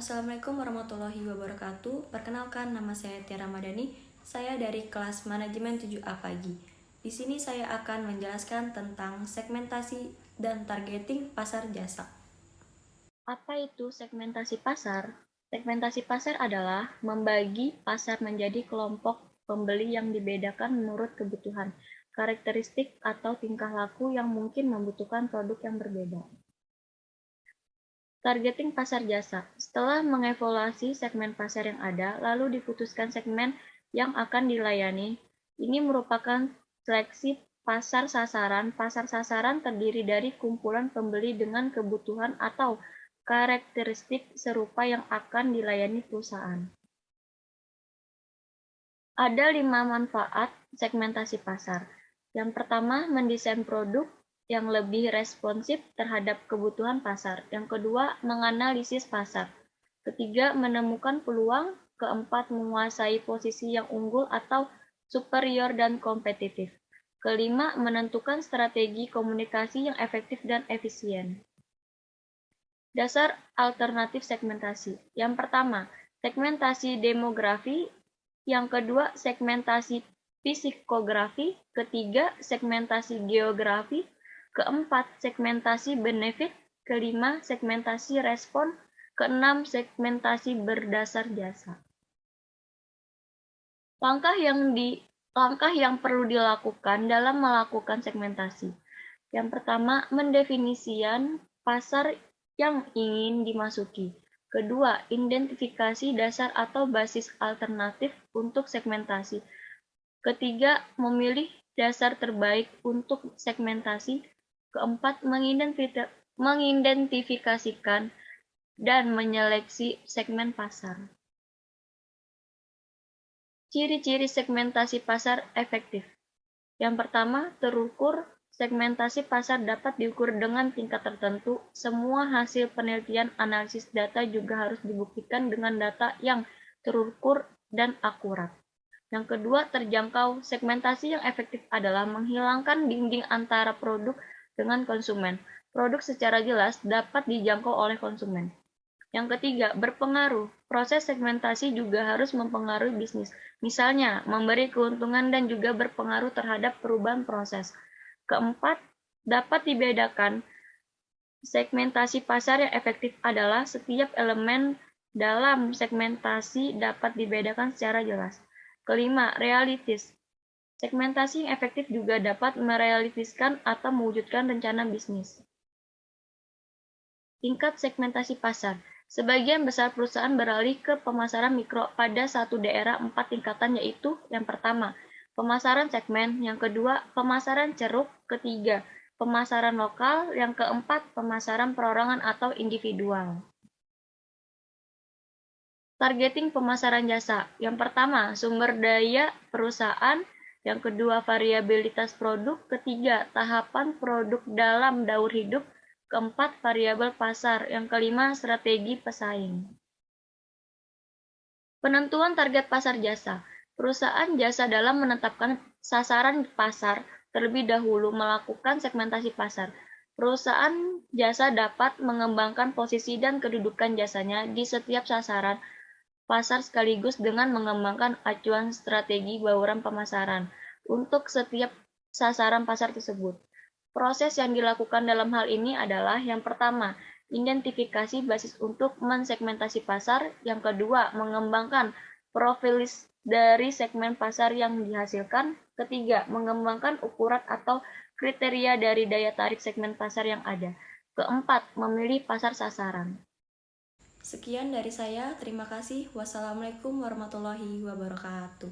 Assalamualaikum warahmatullahi wabarakatuh. Perkenalkan, nama saya Tiara Madani. Saya dari kelas Manajemen 7A Pagi. Di sini saya akan menjelaskan tentang segmentasi dan targeting pasar jasa. Apa itu segmentasi pasar? Segmentasi pasar adalah membagi pasar menjadi kelompok pembeli yang dibedakan menurut kebutuhan, karakteristik, atau tingkah laku yang mungkin membutuhkan produk yang berbeda. Targeting pasar jasa. Setelah mengevaluasi segmen pasar yang ada, lalu diputuskan segmen yang akan dilayani. Ini merupakan seleksi pasar sasaran. Pasar sasaran terdiri dari kumpulan pembeli dengan kebutuhan atau karakteristik serupa yang akan dilayani perusahaan. Ada 5 manfaat segmentasi pasar. Yang pertama, mendesain produk yang lebih responsif terhadap kebutuhan pasar. Yang kedua, menganalisis pasar. Ketiga, menemukan peluang. Keempat, menguasai posisi yang unggul atau superior dan kompetitif. Kelima, menentukan strategi komunikasi yang efektif dan efisien. Dasar alternatif segmentasi. Yang pertama, segmentasi demografi. Yang kedua, segmentasi psikografi. Ketiga, segmentasi geografi. Keempat, segmentasi benefit. Kelima, segmentasi respon. Keenam, segmentasi berdasar jasa. Langkah yang perlu dilakukan dalam melakukan segmentasi. Yang pertama, mendefinisikan pasar yang ingin dimasuki. Kedua, identifikasi dasar atau basis alternatif untuk segmentasi. Ketiga, memilih dasar terbaik untuk segmentasi. Keempat, mengidentifikasikan dan menyeleksi segmen pasar. Ciri-ciri segmentasi pasar efektif. Yang pertama, terukur. Segmentasi pasar dapat diukur dengan tingkat tertentu. Semua hasil penelitian analisis data juga harus dibuktikan dengan data yang terukur dan akurat. Yang kedua, terjangkau. Segmentasi yang efektif adalah menghilangkan dinding antara produk dengan konsumen. Produk secara jelas dapat dijangkau oleh konsumen. Yang ketiga, berpengaruh. Proses segmentasi juga harus mempengaruhi bisnis. Misalnya, memberi keuntungan dan juga berpengaruh terhadap perubahan proses. Keempat, dapat dibedakan. Segmentasi pasar yang efektif adalah setiap elemen dalam segmentasi dapat dibedakan secara jelas. Kelima, realistis. Segmentasi yang efektif juga dapat merealistiskan atau mewujudkan rencana bisnis. Tingkat segmentasi pasar. Sebagian besar perusahaan beralih ke pemasaran mikro pada satu daerah 4 tingkatan, yaitu yang pertama, pemasaran segmen, yang kedua, pemasaran ceruk, ketiga, pemasaran lokal, yang keempat, pemasaran perorangan atau individual. Targeting pemasaran jasa. Yang pertama, sumber daya perusahaan, yang kedua, variabilitas produk, ketiga, tahapan produk dalam daur hidup, keempat, variabel pasar, yang kelima, strategi pesaing. Penentuan target pasar jasa. Perusahaan jasa dalam menetapkan sasaran pasar terlebih dahulu melakukan segmentasi pasar. Perusahaan jasa dapat mengembangkan posisi dan kedudukan jasanya di setiap sasaran pasar sekaligus dengan mengembangkan acuan strategi bauran pemasaran untuk setiap sasaran pasar tersebut. Proses yang dilakukan dalam hal ini adalah yang pertama, identifikasi basis untuk mensegmentasi pasar, yang kedua, mengembangkan profil dari segmen pasar yang dihasilkan, ketiga, mengembangkan ukuran atau kriteria dari daya tarik segmen pasar yang ada, keempat, memilih pasar sasaran. Sekian dari saya, terima kasih. Wassalamualaikum warahmatullahi wabarakatuh.